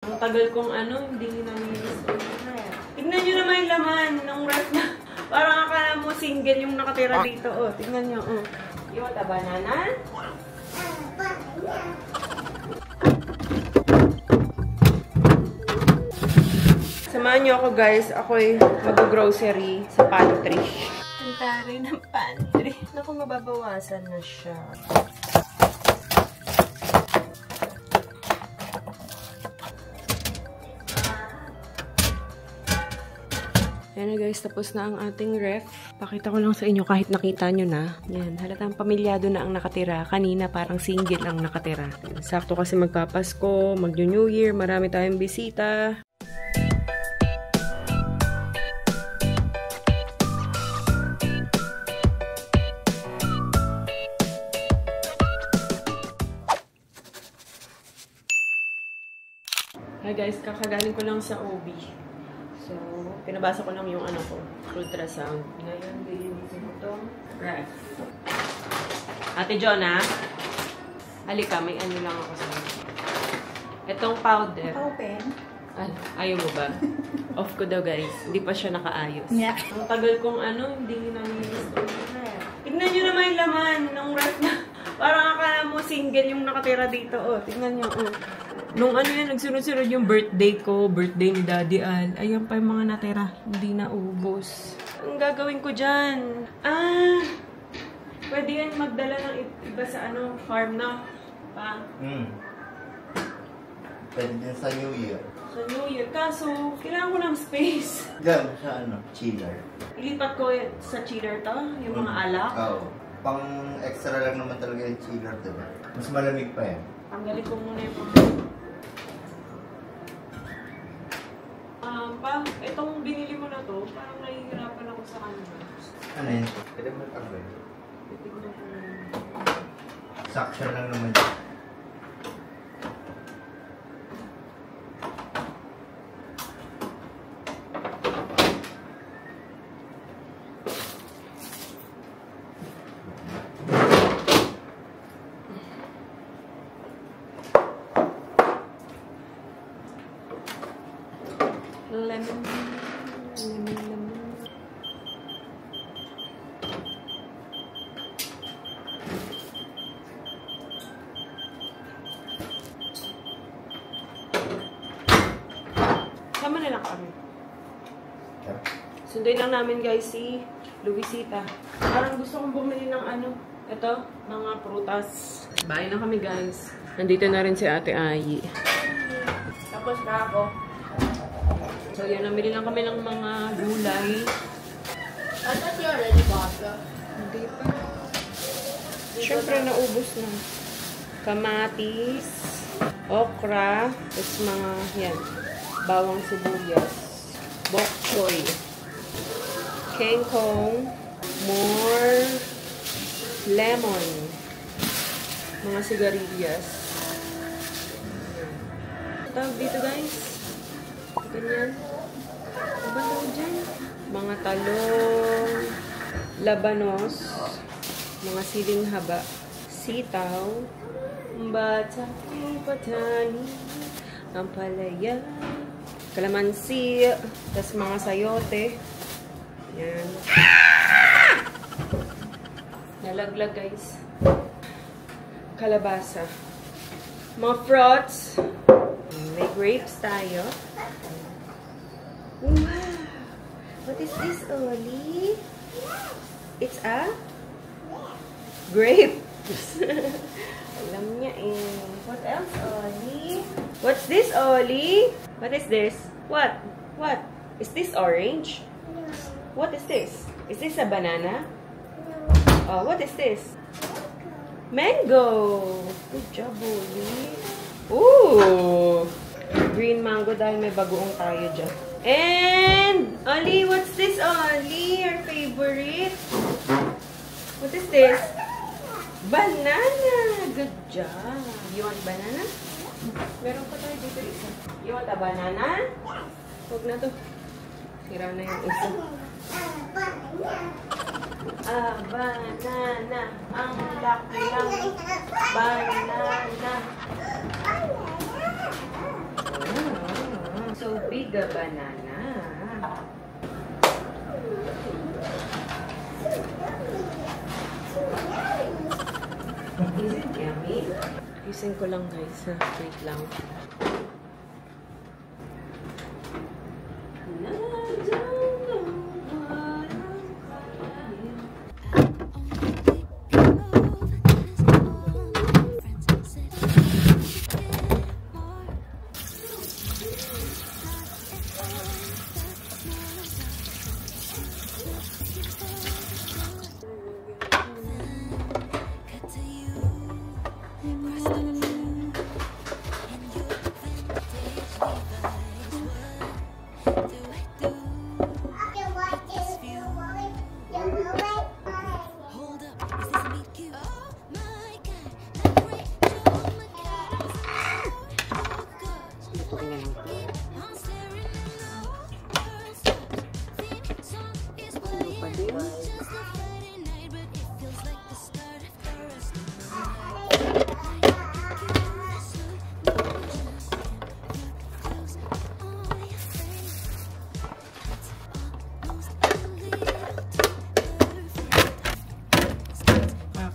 Ang tagal kong hindi namilis ko. Tignan nyo naman yung laman ng ref na. Parang akala mo single yung nakatira dito. Oh, tignan nyo. Oh. You want a banana? Samahan nyo ako guys. Ako'y mag-grocery sa pantry. Ang tari ng pantry. Naku, mababawasan na siya. Ayan na guys, tapos na ang ating ref. Pakita ko lang sa inyo kahit nakita nyo na. Yan, halatang pamilyado na ang nakatira. Kanina parang single ang nakatira. Sakto kasi magpapasko, mag-New Year, marami tayong bisita. Hi guys, kakagaling ko lang sa OB. So, pinabasa ko lang yung ko, ultrasound. Ngayon, lilinisin ko itong ref. Ate Jonah, halika, may lang ako sa inyo. Itong powder. Open. Ayaw mo ba? Off ko daw guys, hindi pa siya nakaayos. Yeah. Ang tagal kong hindi namilis ko. Tignan nyo naman yung laman ng ref na. Parang akala mo single yung nakatira dito. Oh, tignan nyo. Oh. Nung yan, nagsunod-sunod yung birthday ko, birthday ni Daddy Al. Ayan pa yung mga natira. Hindi na ubos. Ang gagawin ko dyan? Pwede yan magdala ng iba sa farm na. Pa? Pwede din sa New Year. Sa New Year. Kaso, kailangan ko ng space. Diyan, sa chiller. Ilipat ko sa chiller to, yung mga alak. Oo. Pang extra lang naman talaga yung chiller, diba? Mas malamig pa yan. Tanggalin ko muna yung pa, itong binili mo na to, parang nahihirapan ako sa kanila. Ano yun? Pwede mo tanggal. Titignan ko na. Suction lang naman. Lemon. Sama na lang kami. Sunduin lang namin guys si Luisita. Parang gusto kong bumili ng ito, mga prutas. Bahay na kami guys. Nandito na rin si Ate Ayi. Tapos na ako. So, yan. Namili lang kami ng mga gulay. I thought you already bought them. Hindi pa. Siyempre, naubos na. Kamatis, okra, tapos mga, yan, bawang sibuyas, bok choy, kangkong, more lemon, mga sigarilyas. Tawag dito guys. Ganyan. Ano ba daw dyan? Mga talong, labanos, mga siling haba, sitaw, bata, patani, ampalaya, kalamansi, tas mga sayote. Yan. Nalaglag guys. Kalabasa. Mga fruits. May grapes tayo. Wow! What is this, Oli? It's a grape. Alam niya eh. What else, Oli? What's this, Oli? What is this? What? What? Is this orange? What is this? Is this a banana? Oh, what is this? Mango! Good job, Oli. Ooh! Green mango dahil may bagoong tayo dyan. And, Oli, what's this, Oli? Your favorite? What is this? Banana! Good job. You want banana? Meron pa tayo dito isa. You want a banana? Huwag na to. Sira na yung isa. Banana. Ang laki ng banana. Riga banana. Is it yummy? Ayusin ko lang guys, ha? Wait lang.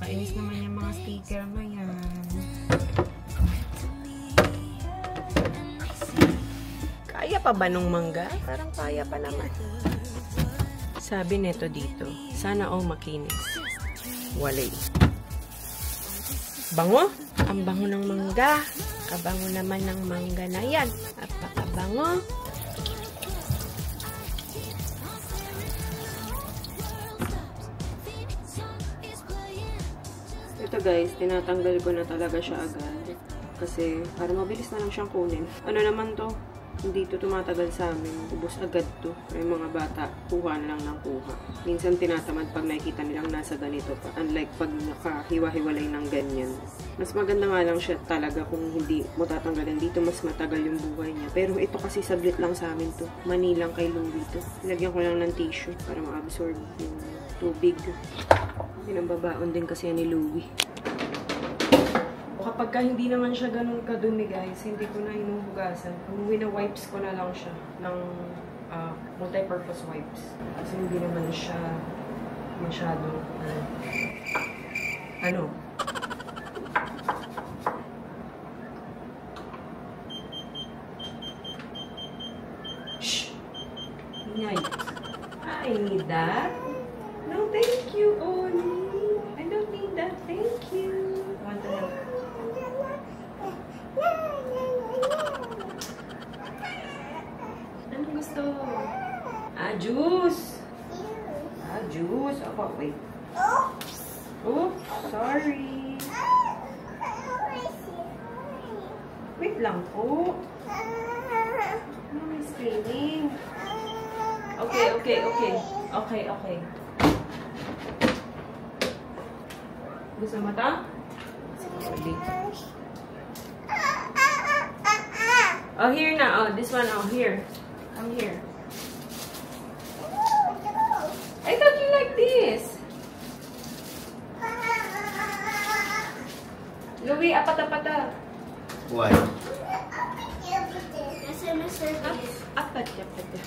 Kakainis naman yung mga sticker na yan. Kaya pa ba nung mangga? Parang kaya pa naman. Sabi neto dito, sana all makinis. Walay. Bango? Ang bango ng mangga. Kabango naman ng mangga na yan. Apakabango. Ito guys, tinatanggal ko na talaga siya agad. Kasi para mabilis na lang siyang kunin. Ano naman to? Hindi to tumatagal sa amin. Ubus agad to. Pero yung mga bata, kuha lang ng kuha. Minsan tinatamad pag nakikita nilang nasa ganito pa. Unlike pag nakahiwa-hiwalay ng ganyan. Mas maganda nga lang siya talaga kung hindi mo tatanggalin dito. Mas matagal yung buhay niya. Pero ito kasi sablit lang sa amin to. Mani lang kay Louie to. Nilagyan ko lang ng tissue para ma-absorb yung tubig. Pinambabaon din kasi yan ni Louie. Kapag ka hindi naman siya ganun kadumi guys, hindi ko na inuhugasan. Wina-wipes ko na lang siya ng multi-purpose wipes. Kasi hindi naman siya masyado ano. Shh! Ingay. I need that. No, thank you, Oli. I don't need that. Thank you. Want to help? Ano gusto? Juice. Juice. Oh, wait. Oops, sorry. Wait lang po. Ano may screaming? Okay. Gusto mo ito? Oh, here na. Oh, this one. Oh, here. Come here. I thought you like this. Louie, apata-pata. Why? SMS service. Apata-pata.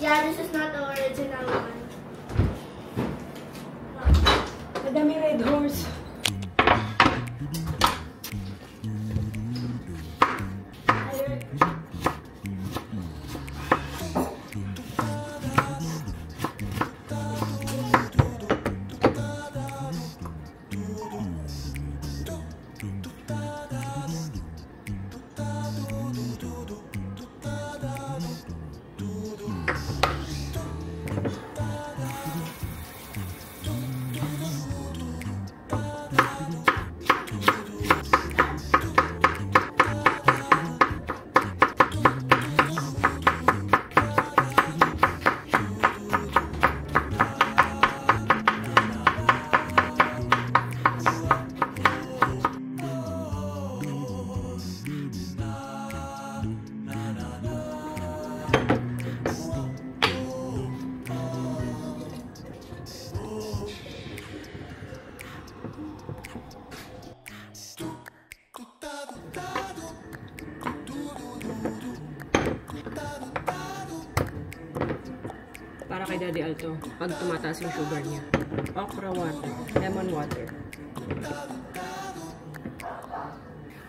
Yeah, this is not the original one. Madami red horse. kay Daddy Alto pag tumataas yung sugar niya. Okra water. Lemon water.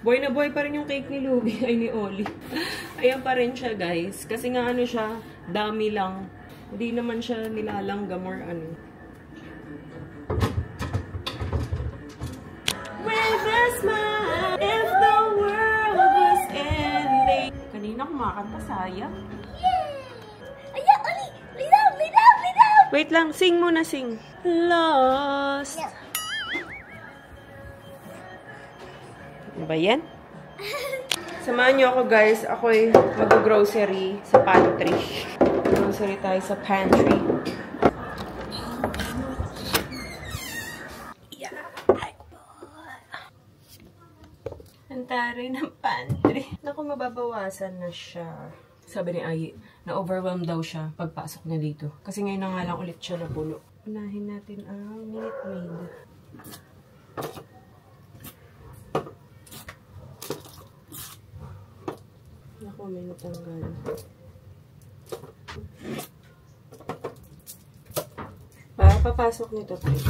Boy na boy pa rin yung cake ni Luby. Ay, ni Oli. Ayan pa rin siya, guys. Kasi nga ano siya, dami lang. Hindi naman siya nilalanggam or ano. With a smile, if the world was ending. Kanina kumakanta, sayang. Ayan, Oli! Lay down! Lay down! Lay down! Wait lang, sing muna, sing. Lost. Yeah. Ano ba yan? Samahan niyo ako, guys. Ako'y mag-grocery sa pantry. Grocery tayo sa pantry. Antari ng pantry. Naku, mababawasan na siya. Sabi ni Ayi, na-overwhelm daw siya pagpasok niya dito. Kasi ngayon na nga lang ulit siya napuno. Unahin natin ang Minute Maid. Naku, may natanggal. Para papasok nito, please.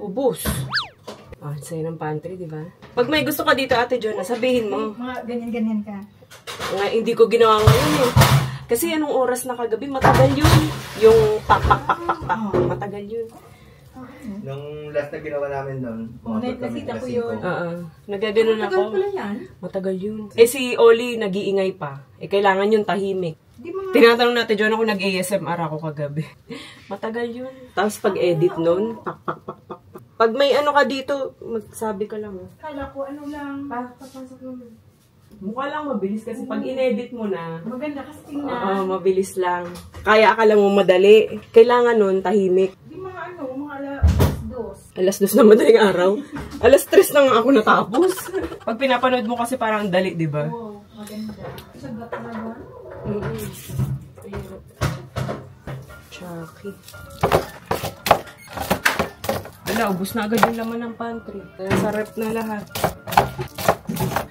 Ubus! Ah, sa'yo ng pantry, di ba? Pag may gusto ka dito, Ate Jonah, sabihin mo. Mga ganyan-ganyan ka. Nga, hindi ko ginawa ngayon eh. Kasi anong oras na kagabi, matagal yun. Yung pak-pak-pak-pak-pak. Matagal yun. Nung last na ginawa namin doon, Nakita ko yun. Nagaganon ako. Matagal pala yan. Matagal yun. Eh si Oli, nag-iingay pa. Eh kailangan yun tahimik. Di mo Tinatanong natin John ako nag-ASMR ako kagabi. Matagal yun. Tapos pag-edit nun, pak-pak-pak-pak. Pag may ano ka dito, magsabi ka lang. Kala ko ano lang. Papasok naman. Mukha lang mabilis kasi pag in-edit mo na, Maganda kasi tingnan. oo, mabilis lang. Kaya akala mo madali. Kailangan nun, tahimik. Di mga ano, mga dos. Alas 2 na madaling araw. Alas 3 na nga ako natapos. Pag pinapanood mo kasi parang dali, di ba? Oo, maganda. Sagat na ba? Chucky. Wala, ubus na agad yung laman ng pantry. Sa rep na lahat.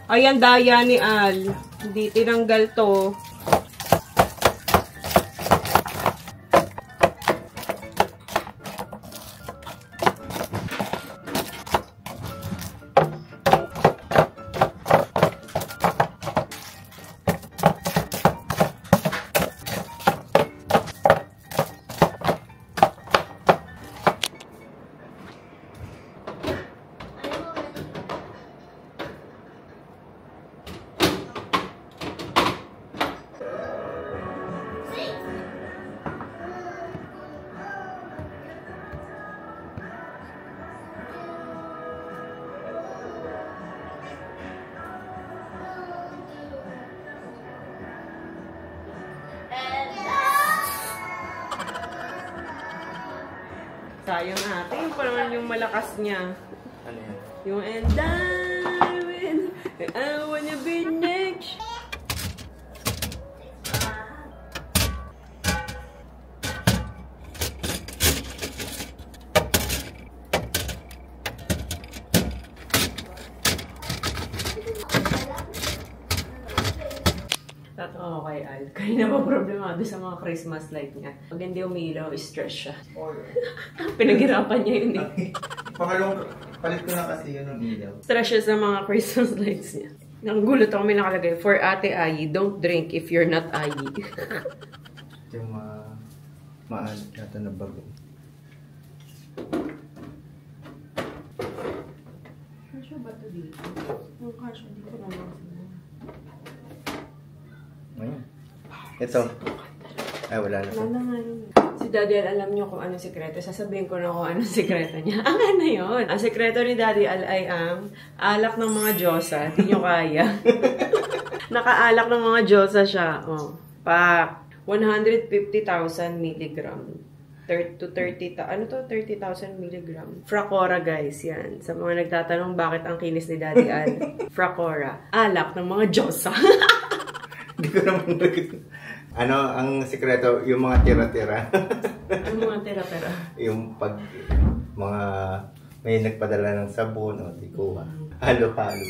Ayan, daya ni Al. Hindi tinanggal to. Sayang ate, yung parang yung malakas niya. Ano yan? Yung and I wanna be next. Tatawa ko kay Al. Kanina pa problemado sa mga Christmas light niya. Pag hindi umilaw, stress siya. Pinaghirapan niya yun eh. Pangalong, palit ko na kasi yun ng ilaw. Stress siya sa mga Christmas lights niya. Nang gulat ako may nakalagay, for Ate Ayi, don't drink if you're not Ayi. Ito yung maalit natin na bago. Kasya ba ito dito? Yung kasya dito naman. Ayun. Ito. Ay, wala na. Wala nga yun. Si Daddy Al, alam niyo kung anong sikreto. Sasabihin ko na kung anong sikreto niya. Ang ano yun? Ang sikreto ni Daddy Al ay ang alak ng mga Diyosa. Hindi niyo kaya. Nakaalak ng mga Diyosa siya. Oh. Pa 150,000 milligram. 30,000 milligram. Fracora, guys. Yan. Sa mga nagtatanong bakit ang kinis ni Daddy Al. Fracora. Alak ng mga Diyosa. Hindi ko naman ano, ang sikreto, yung mga tira-tira. Ang mga tira-tira. Yung pag mga may nagpadala ng sabon o tikuha. Halo-halo.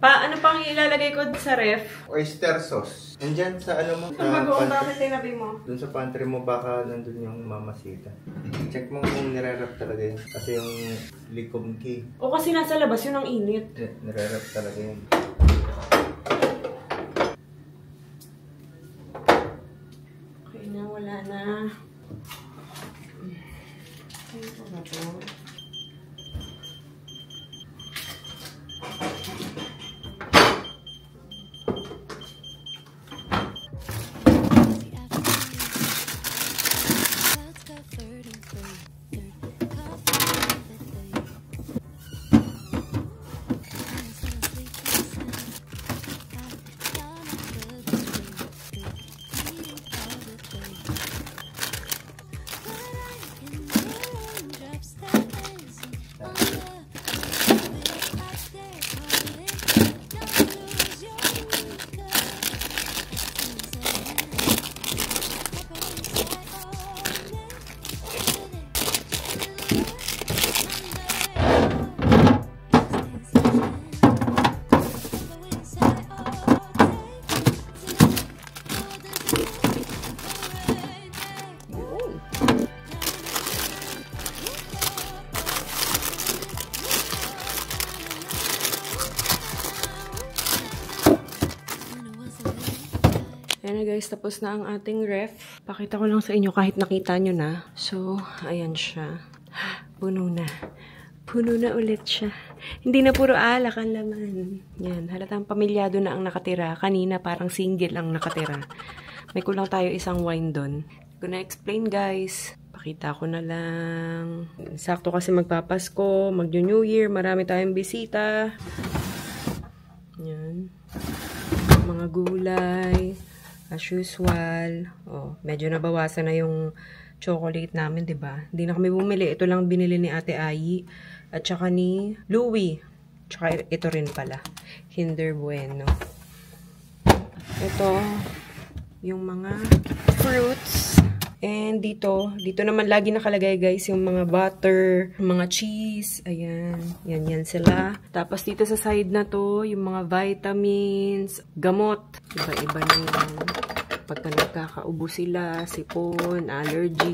Ano pang ilalagay ko sa ref? Oyster sauce. Andyan sa ano mo? Ang bagoong bakit tinabi mo? Dun sa pantry mo baka nandun yung mamasita. Check mo kung nire-rep talaga yun. Kasi yung likomki, O kasi nasa labas yun ang init. nire-rep talaga yun. Okay na, wala na. Ano pa ba ito? Ayan na guys, tapos na ang ating ref. Pakita ko lang sa inyo kahit nakita nyo na. So, ayan siya. Puno na. Puno na ulit siya. Hindi na puro alak ang laman. Yan, halatang pamilyado na ang nakatira. Kanina parang single ang nakatira. May kulang tayo isang wine doon. Ko na explain guys. Pakita ko na lang. Sakto kasi magpapasko, mag-New Year, marami tayong bisita. Yan. Mga gulay. As usual. Oh, medyo nabawasan na yung chocolate namin, 'di ba? Hindi na kami bumili. Ito lang binili ni Ate Ayi at saka ni Louie. Tsaka ito rin pala. Kinder Bueno. Ito yung mga fruits. And dito naman lagi nakalagay guys yung mga butter, mga cheese. Ayan. Yan sila. Tapos dito sa side na to, yung mga vitamins, gamot. Iba-iba na yung pagka nagkakaubo sila, sipon, allergy,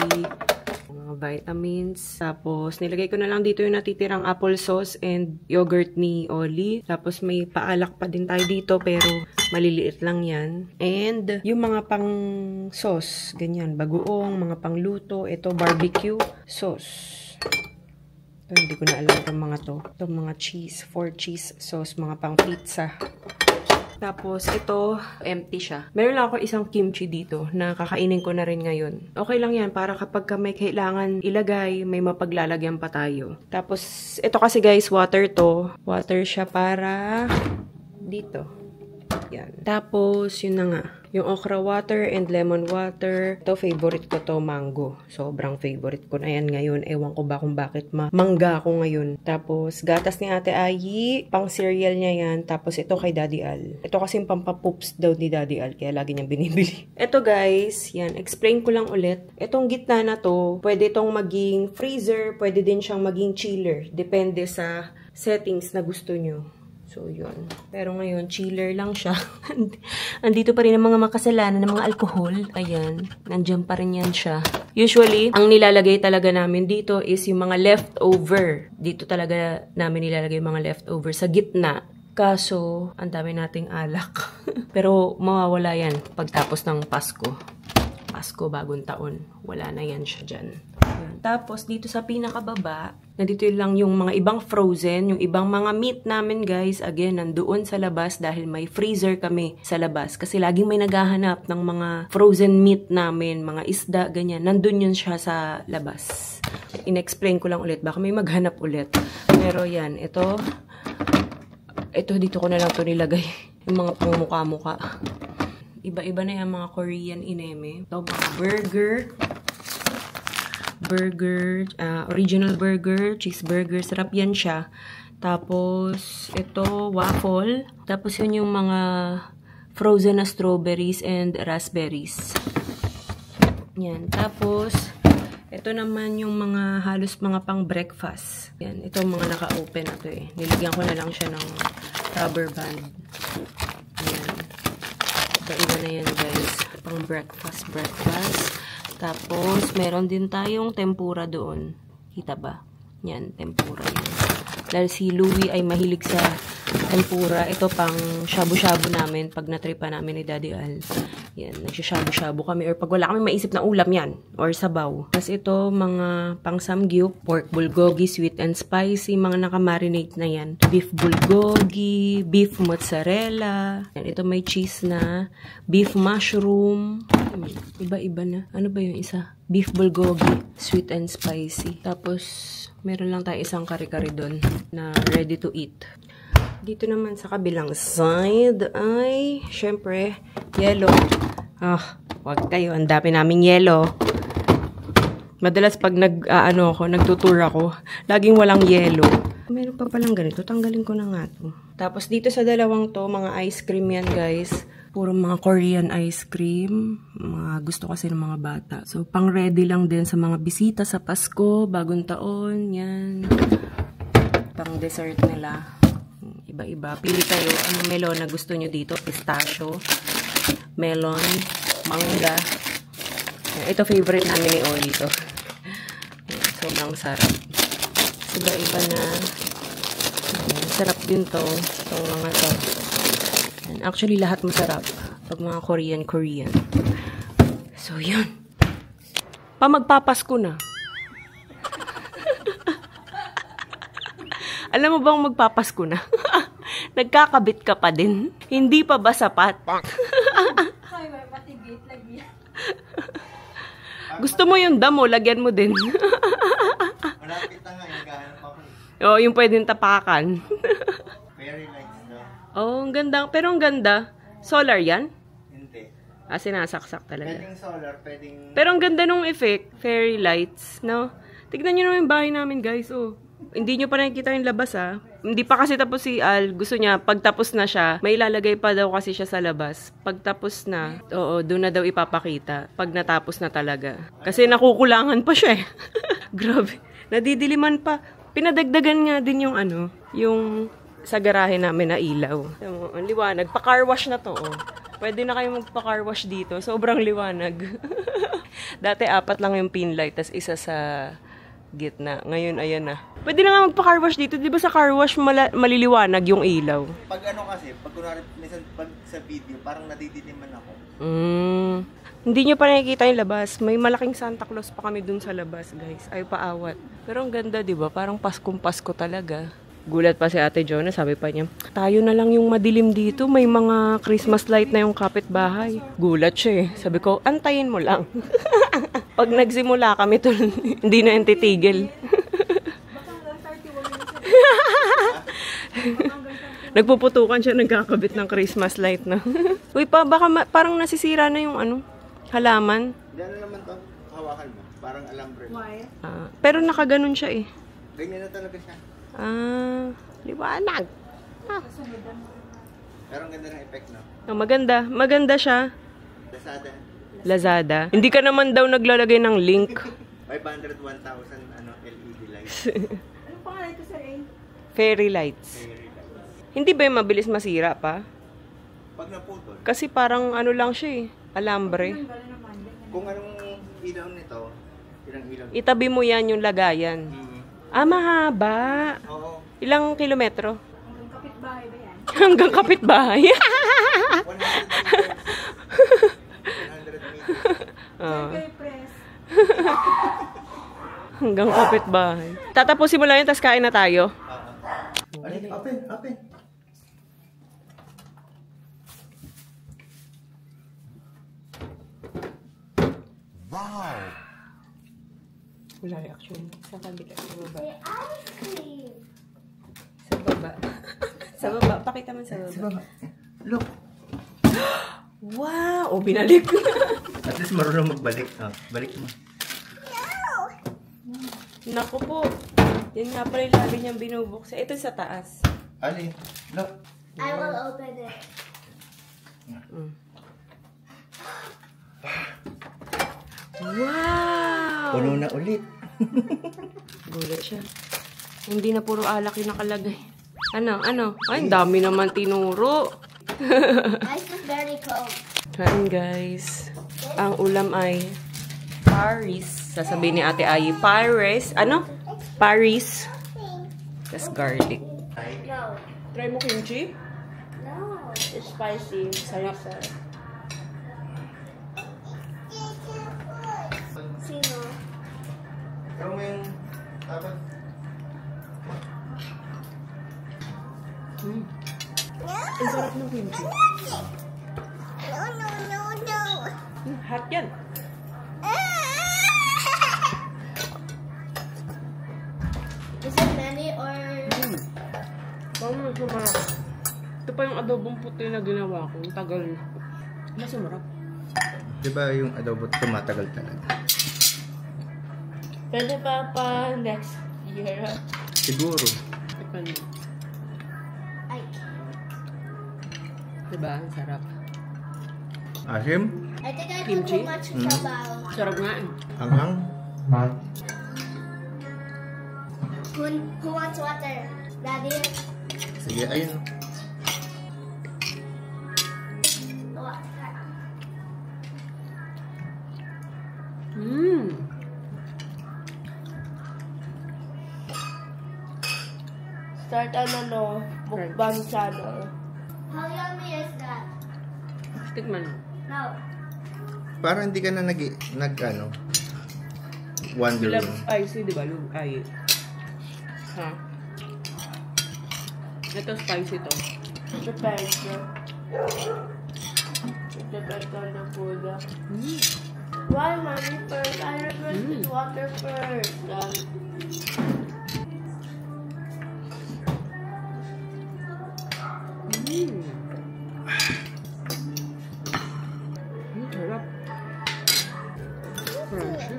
mga vitamins. Tapos nilagay ko na lang dito yung natitirang apple sauce and yogurt ni Oli. Tapos may paalak pa din tayo dito pero maliliit lang yan. And yung mga pang sauce, ganyan, bagoong, mga pangluto. Ito, barbecue sauce. Ito, hindi ko na alam itong mga to. Itong mga cheese, 4 cheese sauce, mga pang pizza. Tapos, ito, empty siya. Meron lang ako isang kimchi dito na kakainin ko na rin ngayon. Okay lang yan para kapag may kailangan ilagay, may mapaglalagyan pa tayo. Tapos, ito kasi guys, water to. Water siya para dito. Yan. Tapos, yun na nga. Yung okra water and lemon water. Ito, favorite ko to, mango. Sobrang favorite ko na yan ngayon. Ewan ko ba kung bakit mangga ako ngayon. Tapos, gatas ni Ate Ayi. Pang cereal niya yan. Tapos, ito kay Daddy Al. Ito kasi pampapoops daw ni Daddy Al. Kaya lagi niyang binibili. Ito guys, yan. Explain ko lang ulit. Itong gitna na to, pwede itong maging freezer. Pwede din siyang maging chiller. Depende sa settings na gusto nyo. So, yun. Pero ngayon, chiller lang siya. Andito pa rin ang mga makasalanan ng mga alcohol. Ayan. Nandiyan pa rin yan siya. Usually, ang nilalagay talaga namin dito is yung mga leftover. Dito talaga namin nilalagay yung mga leftover sa gitna. Kaso, ang dami nating alak. Pero, mawawala yan pagtapos ng Pasko. Pasko, bagong taon. Wala na yan siya dyan. Ayan. Tapos, dito sa pinakababa, nandito lang yung mga ibang frozen, yung ibang mga meat namin, guys. Again, nandoon sa labas dahil may freezer kami sa labas. Kasi laging may naghahanap ng mga frozen meat namin, mga isda, ganyan. Nandun yun siya sa labas. In-explain ko lang ulit. Baka may maghanap ulit. Pero yan, ito dito ko na lang ito nilagay. Yung mga pangmuka-muka. Iba-iba na yung mga Korean ineme. Ito, mga original burger, cheeseburger, sarap yan siya. Tapos, ito, waffle. Tapos, yun yung mga frozen na strawberries and raspberries. Yan. Tapos, ito naman yung mga halos mga pang breakfast. Yan. Ito mga naka-open na to eh. Nilagyan ko na lang siya ng rubber band. Ayan. Iba na yan, guys. Pang breakfast. Tapos, meron din tayong tempura doon. Kita ba? Yan, tempura yan. Dahil si Louie ay mahilig sa tempura. Ito pang shabu-shabu namin pag natripa namin ni Daddy Al. Yan, nagsishabu-shabu kami. Or pag wala kami maisip na ulam yan. Or sabaw. Tapos ito, mga pang samgyup, pork bulgogi, sweet and spicy. Mga nakamarinate na yan. Beef bulgogi, beef mozzarella. Yan, ito may cheese na. Beef mushroom. Iba-iba na. Ano ba yung isa? Beef bulgogi, sweet and spicy. Tapos, meron lang tayo isang kare-kare doon na ready to eat. Dito naman sa kabilang side ay, syempre, yellow. Wag kayo. Ang dami naming yellow. Madalas pag nagtutour ako, laging walang yellow. Meron pa palang ganito. Tanggalin ko na nga to. Tapos dito sa dalawang to, mga ice cream yan, guys. Puro mga Korean ice cream. Mga gusto kasi ng mga bata. So, pang ready lang din sa mga bisita sa Pasko, bagong taon, yan. Pang dessert nila. Iba-iba. Pili kayo. Anong melon na gusto nyo dito? Pistachio, melon, mangga. Ito favorite namin ni Oli to. Sobrang sarap. Iba-iba na. Sarap din to. Itong mga to. Actually, lahat masarap. Pag mga Korean. So, yun. Magpapasko na. Alam mo bang magpapasko na? Nagkakabit ka pa din. Hindi pa ba sapat? Ay, may matigit lagi. Gusto mo yung damo, lagyan mo din. Malapit na nga, naghahanap ako. Oo, yung pwedeng tapakan. Very nice, no? Oh, ang ganda. Pero ang ganda. Solar yan? Hindi. Sinasaksak talaga. Pwedeng solar, pwedeng... Pero ang ganda nung effect. Fairy lights, no? Tignan nyo naman yung bahay namin, guys. Oh. Hindi nyo pa nakikita yung labas, ah. Hindi pa kasi tapos si Al. Gusto niya, pagtapos na siya, may ilalagay pa daw kasi siya sa labas. Pagtapos na, oo, doon na daw ipapakita. Pag natapos na talaga. Kasi nakukulangan pa siya, eh. Grabe. Nadidiliman pa. Pinadagdagan nga din yung yung sa garahe namin na ilaw. Ang liwanag. Pa-car wash na to, oh. Pwede na kayo magpa-car wash dito. Sobrang liwanag. Dati 4 lang yung pin light, tas isa sa gitna. Ngayon, ayan na. Pwede na nga magpa-car wash dito. Di ba sa car wash maliliwanag yung ilaw? Pag kasi, pag kunwari, minsan pag sa video, parang nadidiliman ako. Hindi nyo pa nakikita yung labas. May malaking Santa Claus pa kami dun sa labas, guys. Ay, paawat. Pero ang ganda, di ba? Parang Paskong-Pasko talaga. Gulat pa si Ate Jonah, sabi pa niya, tayo na lang yung madilim dito, may mga Christmas light na yung kapitbahay. Gulat siya, eh. Sabi ko, antayin mo lang. Pag nagsimula kami to, hindi na yung titigil. Nagpuputukan siya, nagkakabit ng Christmas light na. Uy, baka parang nasisira na yung halaman. Diyan na naman to, hawakan mo. Parang alambre. Why? Pero nakaganon siya, eh. Ganyan na talaga siya. Liwanag. Pero ang ganda ng effect, no? Maganda. Maganda siya. Lazada. Hindi ka naman daw naglalagay ng link. 501,000 LED lights. Anong pangalan ito, Sir A? Fairy lights. Hindi ba yung mabilis masira pa? Pag naputol. Kasi parang lang siya, eh. Alambre. Kung anong ilaw nito, ilang ilaw nito? Itabi mo yan yung lagayan. Mahaba. Oo. Ilang kilometro? Hanggang kapitbahay ba yan? Hanggang kapitbahay. 100 meters. Kay press. Hanggang kapitbahay. Tatapusin mo lang yun, tas kain na tayo. Open. Wow! Wala reaction. Sa kabila. Sa baba. Say ice cream. Sa baba. Sa baba. Pakita mo sa baba. Look! Wow! O, binalik. At least marunong magbalik. Balik mo. Naku po. Yan nga pala yung lagi niyang binubuksan. Ito sa taas. Ali, look. I will open it. Wow! Puno na ulit. Gulat siya. Hindi na puro alak yung nakalagay. Ano? Ay, ang dami naman tinuro. Ice is very cold. Ayan, guys. Ang ulam ay Paris. Sasabihin ni Ate Ayi, Paris. Ano? Paris. Tapos garlic. No. Try mo kimchi? No. It's spicy. Sarap. Sino? Pero mo yung dapat. Ang sarap ng kimchi. No. Hot yan. Is it many or... Parang sumarap. Ito pa yung adobong puti na ginawa ko. Ang tagal. Mas sumarap. Diba yung adobo tumatagal talaga? Pwede pa next year. Siguro. Depende. Ay. Diba? Ang sarap. Asim? I think I put Kimchi? too much sabaw. Sarap nga eh. Anghang? Who wants water? Daddy? Sige, ayun. Start an mukbang channel. How yummy is that? Tikman. No. Parang hindi ka na wonder. Love spicy, di ba? Love ay. Ha? Ito spicy to. Depende. Depende on the food. Why, mommy, first? I requested water first. Sarap. Crunchy.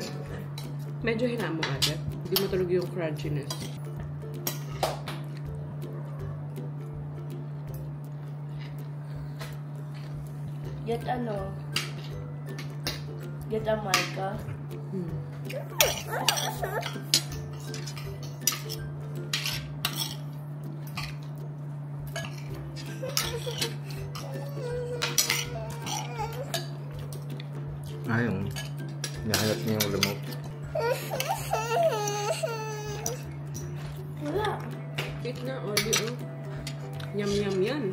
Medyo hinamong ate. Hindi matulog yung crunchiness. Get Get a mica. Ayun. Nahanap niya yung remote. Wala. Eat na, Oli. Yum, yum, yan.